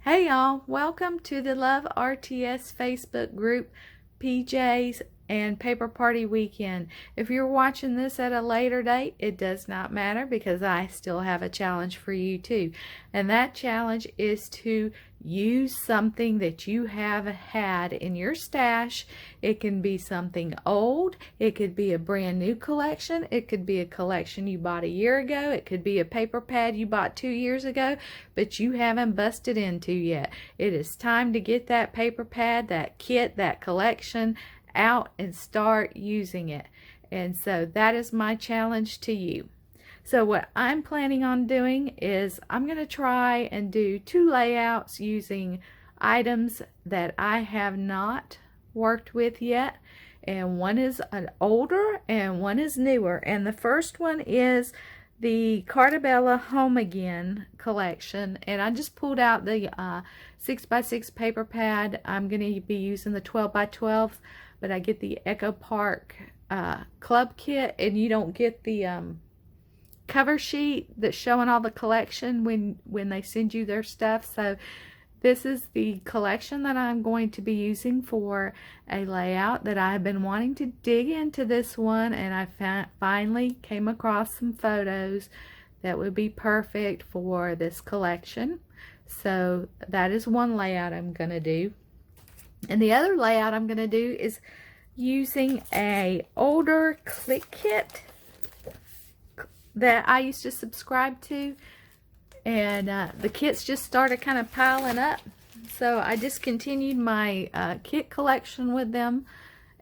Hey y'all, welcome to the Love RTS Facebook group, PJs and Paper Party Weekend. If you're watching this at a later date, it does not matter because I still have a challenge for you too. And that challenge is to use something that you have had in your stash. It can be something old, it could be a brand new collection, it could be a collection you bought a year ago, it could be a paper pad you bought 2 years ago, but you haven't busted into yet. It is time to get that paper pad, that kit, that collection out and start using it. And so that is my challenge to you. So what I'm planning on doing is I'm going to try and do 2 layouts using items that I have not worked with yet. And one is an older and one is newer. And the first one is the Cartabella Home Again collection. And I just pulled out the 6x6 paper pad. I'm going to be using the 12x12, but I get the Echo Park club kit, and you don't get the cover sheet that's showing all the collection when they send you their stuff. So this is the collection that I'm going to be using for a layout that I've been wanting to dig into this one, and I finally came across some photos that would be perfect for this collection. So that is one layout I'm going to do. And the other layout I'm going to do is using a older Clique Kit that I used to subscribe to, and the kits just started kind of piling up, so I discontinued my kit collection with them.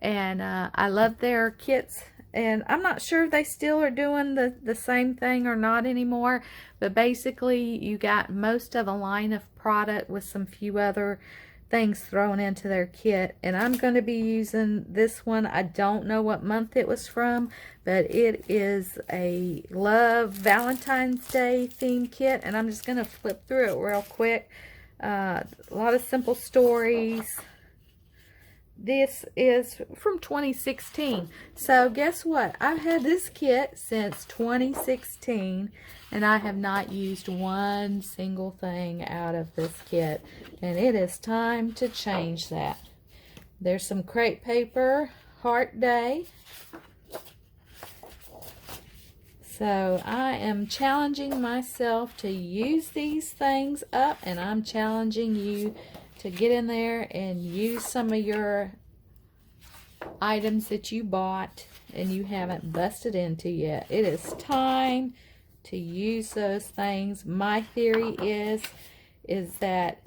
And I love their kits, and I'm not sure if they still are doing the same thing or not anymore, but basically you got most of a line of product with some few other things thrown into their kit. And I'm going to be using this one. I don't know what month it was from, but it is a Love Valentine's Day themed kit, and I'm just going to flip through it real quick. A lot of simple stories. This is from 2016. So guess what? I've had this kit since 2016, and I have not used one single thing out of this kit. And it is time to change that. There's some crepe paper, Heart Day. So I am challenging myself to use these things up, and I'm challenging you to get in there and use some of your items that you bought and you haven't busted into yet. It is time to use those things. My theory is that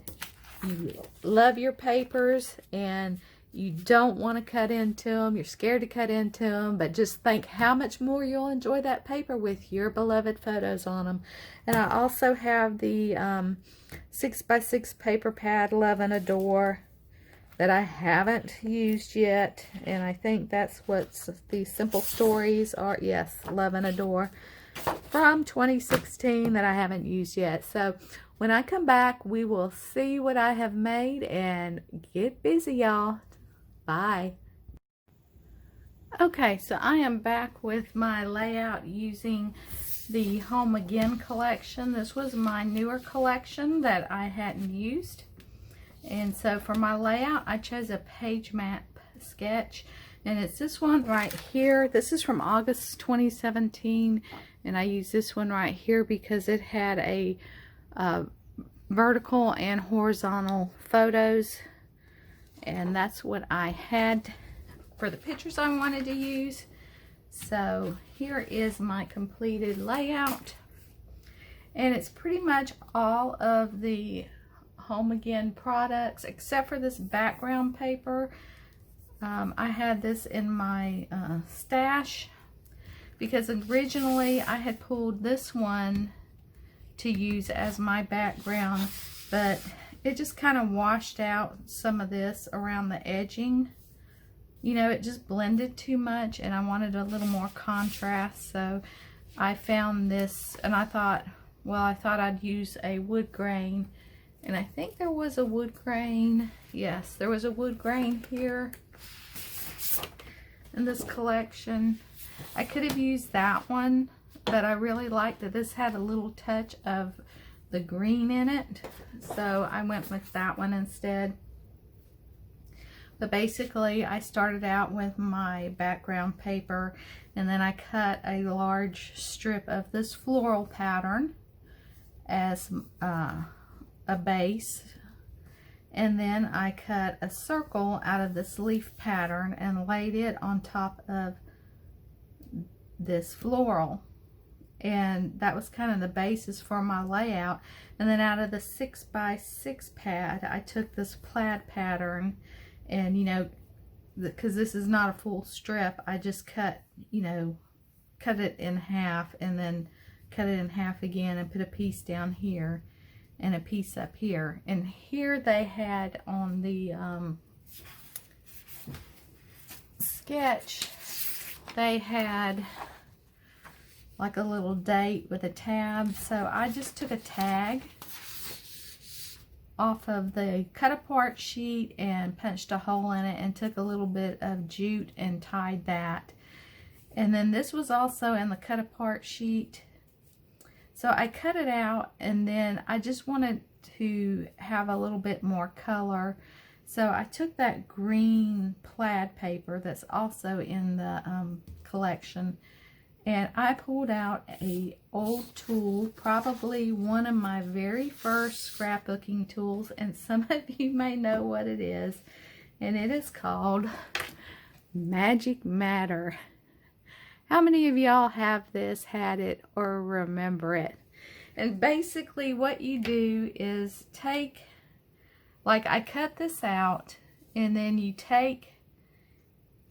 you love your papers and you don't want to cut into them. You're scared to cut into them, but just think how much more you'll enjoy that paper with your beloved photos on them. And I also have the 6x6 paper pad, Love and Adore, that I haven't used yet. And I think that's what these simple stories are. Yes, Love and Adore from 2016 that I haven't used yet. So when I come back, we will see what I have made and get busy, y'all. Bye. Okay, so I am back with my layout using the Home Again collection. This was my newer collection that I hadn't used. And so for my layout, I chose a page map sketch. And it's this one right here. This is from August 2017. And I use this one right here because it had a vertical and horizontal photos. And that's what I had for the pictures I wanted to use. So here is my completed layout. And it's pretty much all of the Home Again products except for this background paper. I had this in my stash because originally I had pulled this one to use as my background, but it just kind of washed out some of this around the edging. You know, it just blended too much and I wanted a little more contrast, so I found this and I thought, well, I thought I'd use a wood grain, and I think there was a wood grain. Yes, there was a wood grain here in this collection. I could have used that one, but I really liked that this had a little touch of the green in it, so I went with that one instead. But basically I started out with my background paper, and then I cut a large strip of this floral pattern as a base, and then I cut a circle out of this leaf pattern and laid it on top of this floral, and that was kind of the basis for my layout. And then out of the 6x6 pad, I took this plaid pattern, and you know, because this is not a full strip, I just cut, you know, cut it in half and then cut it in half again and put a piece down here and a piece up here. And here they had on the sketch, they had like a little date with a tab, so I just took a tag off of the cut apart sheet and punched a hole in it and took a little bit of jute and tied that. And then this was also in the cut apart sheet, so I cut it out, and then I just wanted to have a little bit more color, so I took that green plaid paper that's also in the collection, and I pulled out a old tool, probably one of my very first scrapbooking tools, and some of you may know what it is, and it is called Magic Matter. How many of y'all have this, had it, or remember it? And basically what you do is take, like I cut this out, and then you take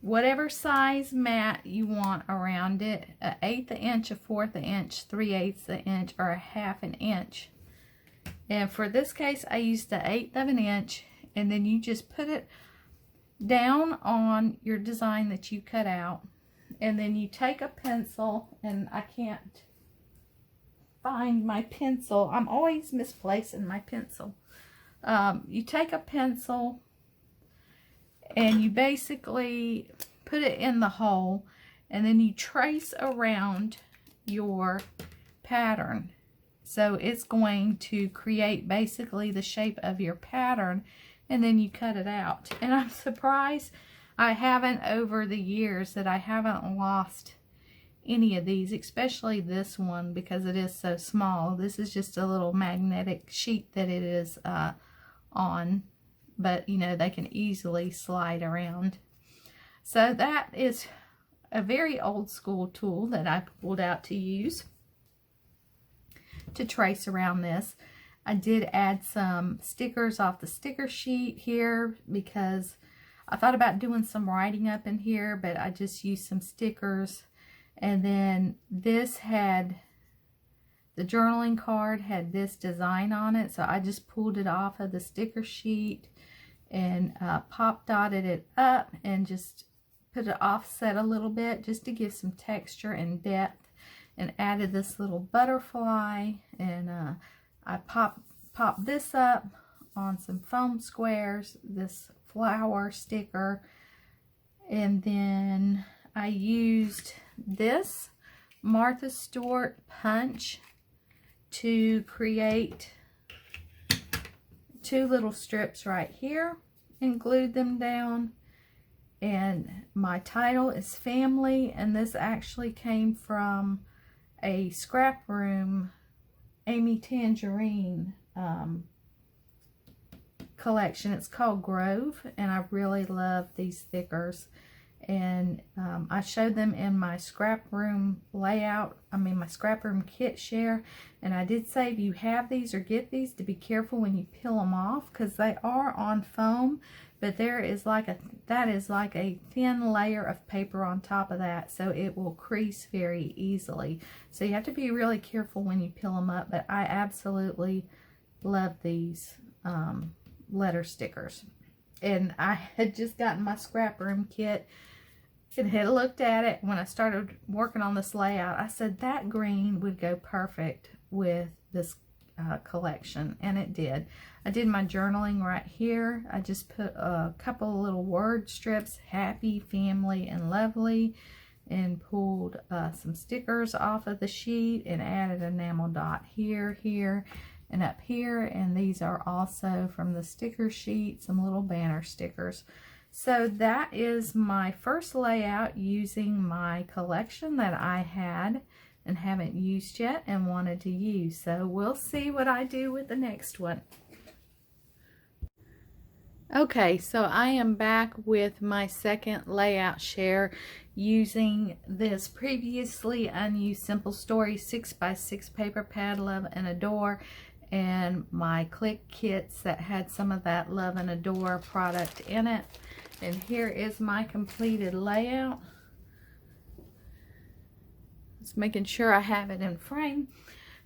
whatever size mat you want around it, 1/8 inch, 1/4 inch, 3/8 inch, or 1/2 inch. And for this case, I used 1/8 inch, and then you just put it down on your design that you cut out. And then you take a pencil, and I can't find my pencil. I'm always misplacing my pencil. You take a pencil, and you basically put it in the hole, and then you trace around your pattern. So it's going to create basically the shape of your pattern, and then you cut it out. And I'm surprised I haven't, over the years, that I haven't lost any of these, especially this one, because it is so small. This is just a little magnetic sheet that it is on, but you know, they can easily slide around. So that is a very old school tool that I pulled out to use to trace around this. I did add some stickers off the sticker sheet here because I thought about doing some writing up in here, but I just used some stickers. And then this had, the journaling card had this design on it, so I just pulled it off of the sticker sheet and pop dotted it up and just put it offset a little bit just to give some texture and depth, and added this little butterfly, and I popped this up on some foam squares, this flower sticker, and then I used this Martha Stewart punch to create 2 little strips right here and glued them down. And my title is Family, and this actually came from a scrap room Amy Tangerine collection. It's called Grove, and I really love these stickers. And I showed them in my scrap room layout, my scrap room kit share. And I did say, if you have these or get these, to be careful when you peel them off, because they are on foam, but there is like that is like a thin layer of paper on top of that, so it will crease very easily. So you have to be really careful when you peel them up. But I absolutely love these letter stickers. And I had just gotten my scrap room kit and had looked at it when I started working on this layout. I said that green would go perfect with this collection, and it did. I did my journaling right here. I just put a couple of little word strips, happy, family, and lovely, and pulled some stickers off of the sheet and added an enamel dot here, and up here, and these are also from the sticker sheet, some little banner stickers. So that is my first layout using my collection that I had and haven't used yet and wanted to use. So we'll see what I do with the next one. Okay, so I am back with my second layout share using this previously unused Simple Story 6x6 paper pad, Love and Adore, and my Clique Kits that had some of that Love and Adore product in it. And here is my completed layout. Just making sure I have it in frame.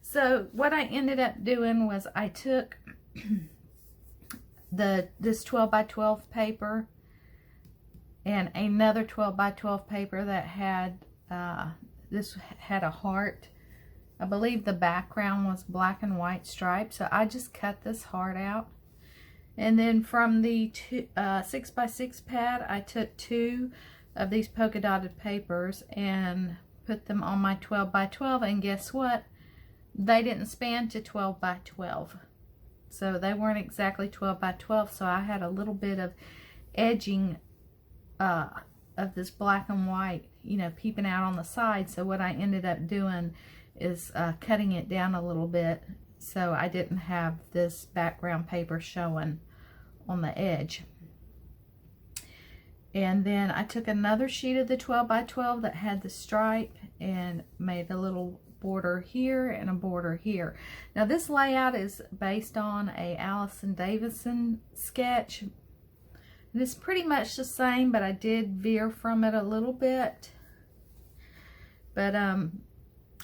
So what I ended up doing was I took this 12 by 12 paper and another 12 by 12 paper that had this had a heart. I believe the background was black and white stripes, so I just cut this heart out. And then from the 6x6 pad, I took 2 of these polka dotted papers and put them on my 12 by 12, and guess what? They didn't span to 12 by 12. So they weren't exactly 12 by 12, so I had a little bit of edging of this black and white, you know, peeping out on the side. So what I ended up doing is cutting it down a little bit so I didn't have this background paper showing on the edge. And then I took another sheet of the 12 by 12 that had the stripe and made a little border here and a border here. Now this layout is based on a Allison Davison sketch. And it's pretty much the same, but I did veer from it a little bit. But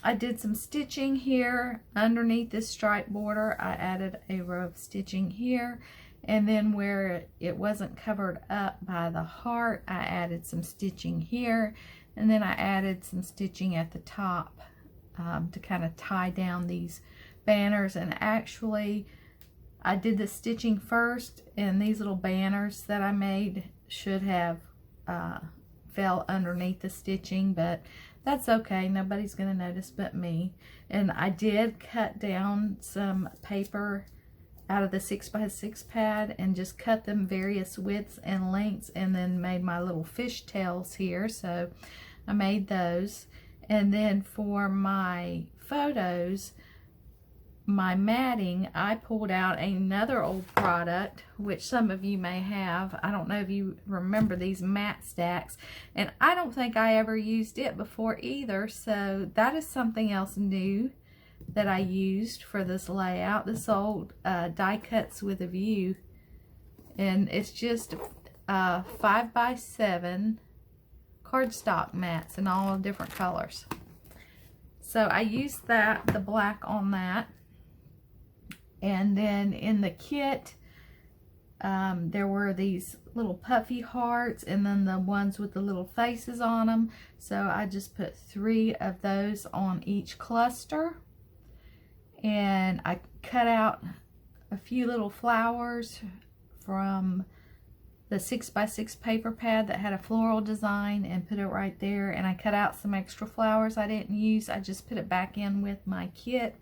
I did some stitching here underneath this stripe border. I added a row of stitching here, and then where it wasn't covered up by the heart, I added some stitching here, and then I added some stitching at the top to kind of tie down these banners. And actually I did the stitching first, and these little banners that I made should have fell underneath the stitching, but that's okay, nobody's gonna notice but me. And I did cut down some paper out of the 6x6 pad and just cut them various widths and lengths, and then made my little fish tails here, so I made those. And then for my photos, my matting, I pulled out another old product, which some of you may have. I don't know if you remember these mat stacks, and I don't think I ever used it before either, so that is something else new that I used for this layout. This old Die Cuts with a View, and it's just 5x7 cardstock mats in all different colors. So I used that, the black on that. And then in the kit, there were these little puffy hearts, and then the ones with the little faces on them. So I just put 3 of those on each cluster. And I cut out a few little flowers from the 6x6 paper pad that had a floral design and put it right there. And I cut out some extra flowers I didn't use. I just put it back in with my kit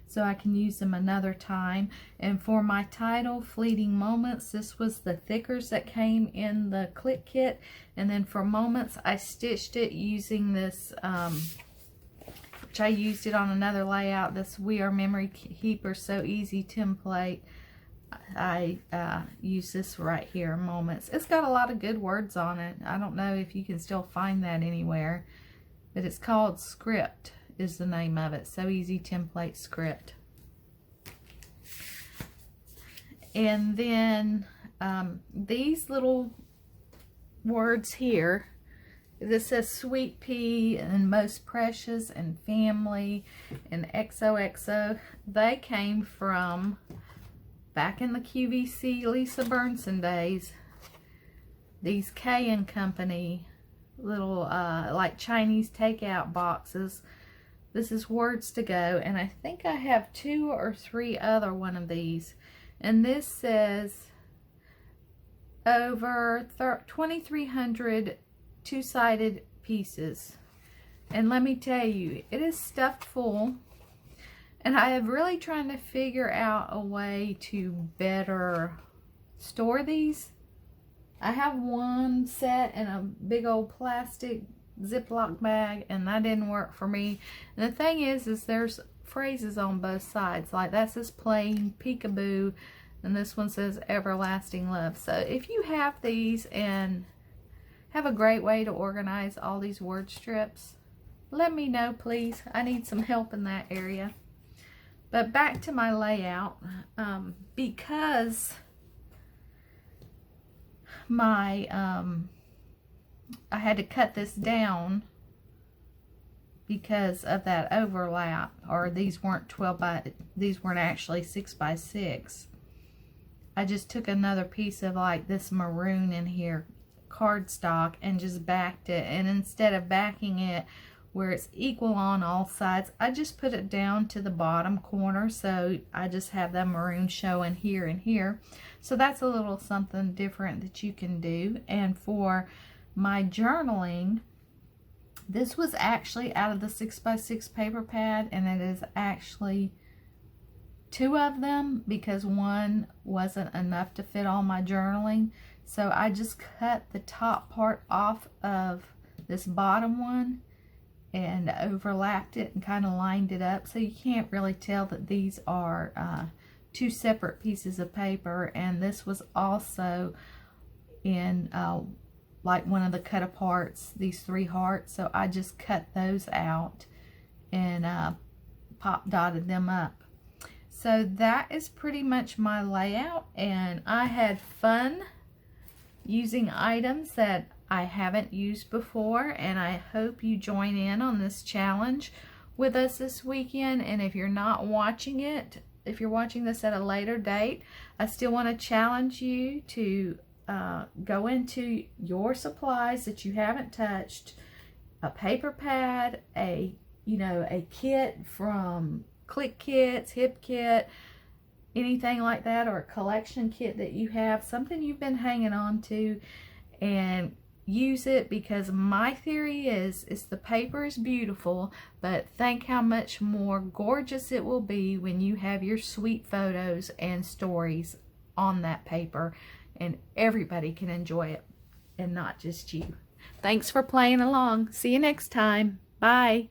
so I can use them another time. And for my title, Fleeting Moments, this was the thickers that came in the Clique Kit. And then for Moments, I stitched it using this, which I used it on another layout, this We Are Memory Keepers So Easy template. I use this right here, Moments. It's got a lot of good words on it. I don't know if you can still find that anywhere, but it's called Script is the name of it. So Easy Template Script. And then these little words here, this says Sweet Pea and Most Precious and Family and XOXO. They came from back in the QVC Lisa Burnson days. These K & Company little like Chinese takeout boxes. This is Words to Go, and I think I have 2 or 3 other one of these. And this says over 2,300 two-sided pieces. And let me tell you, it is stuffed full. And I have really trying to figure out a way to better store these. I have one set in a big old plastic Ziploc bag, and that didn't work for me. And the thing is there's phrases on both sides. Like that says plain peekaboo, and this one says everlasting love. So if you have these and have a great way to organize all these word strips, let me know, please. I need some help in that area. But back to my layout, because my I had to cut this down because of that overlap, or these weren't these weren't actually 6 by 6. I just took another piece of like this maroon in here, cardstock, and just backed it. And instead of backing it where it's equal on all sides, I just put it down to the bottom corner, so I just have that maroon showing here and here. So that's a little something different that you can do. And for my journaling, this was actually out of the 6 by 6 paper pad, and it is actually 2 of them because one wasn't enough to fit all my journaling. So I just cut the top part off of this bottom one and overlapped it and kind of lined it up, so you can't really tell that these are 2 separate pieces of paper. And this was also in like one of the cut aparts, these 3 hearts, so I just cut those out and pop dotted them up. So that is pretty much my layout, and I had fun using items that I haven't used before, and I hope you join in on this challenge with us this weekend. And if you're not watching it, if you're watching this at a later date, I still want to challenge you to go into your supplies that you haven't touched, a paper pad, a kit from Clique Kits, Hip Kit, anything like that, or a collection kit that you have, something you've been hanging on to, and use it. Because my theory is the paper is beautiful, but think how much more gorgeous it will be when you have your sweet photos and stories on that paper, and everybody can enjoy it and not just you. Thanks for playing along. See you next time. Bye.